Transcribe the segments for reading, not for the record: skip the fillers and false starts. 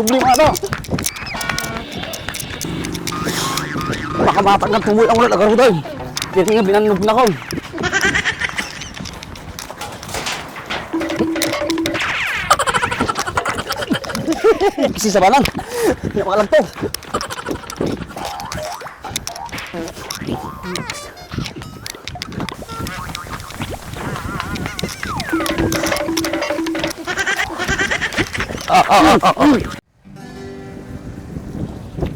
Sublima ito. Baka matanggal tumuloy ang ulat agad doon. Kasi nga binanog na ko. Kasi sa banan. Hindi ako alam po.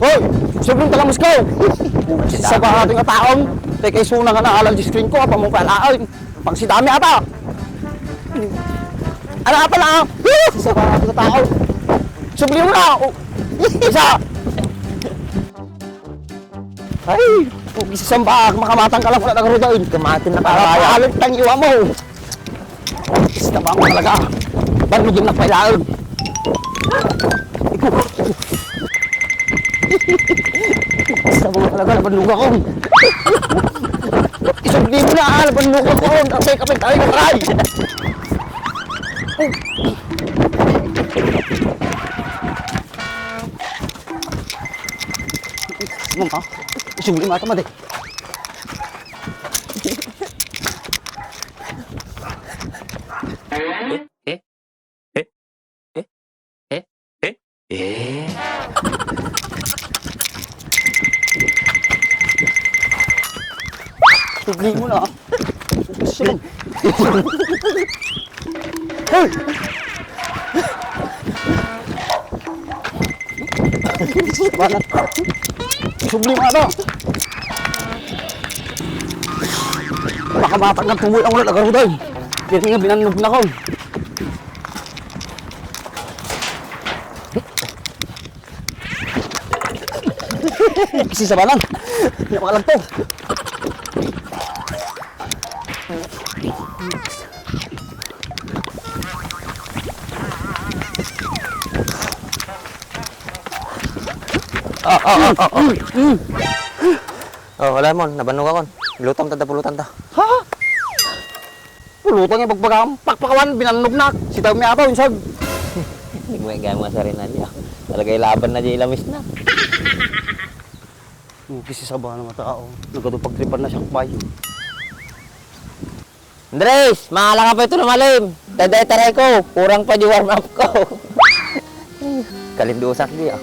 Hoy! Sobrang talamas ko! Sa ba ating ataon? Teka isuna nga na alam di screen ko, apa mong palaon? Pang si dami ata! Ano nga pala? Sa ba ating ataon? Subliyo mo na! Isa! Ay! Kung isa sa baak, makamatang ka lang wala nagaro doon. Kamatin na kaya. Alit tang iwa mo! Isa ba mo talaga? Ba't mo yung napailaon? Isa mo talaga, nabanluga ko. Isang libo na, nabanluga ko. Kapit tayo ng karay. Mom, ha? Isang lima ito, madi. Tugli mo na. Siyam. Hoy! Subli mo ito. Baka matanggal tumuloy ang ulat agad doon. Kasi nga binanog na ko. Kasi sa banan. Hindi ako alam po. Wala mo, nabanog ako. Lutam ta, pulutan ta. Ha? Pulutan nga pagpagam. Pakpakawan, binanog na. Sitaw may ataw, insag. Hindi mo gaya mga sarina niya. Talagay laban na dyan ilamis na. Kasi sa bahan ng mga tao. Nagkatupagtripan na siyang payo. Andres, mahala ka pa ito na malim. Taday taray ko, kurang pa di warm up ko. Kalindusak di ah.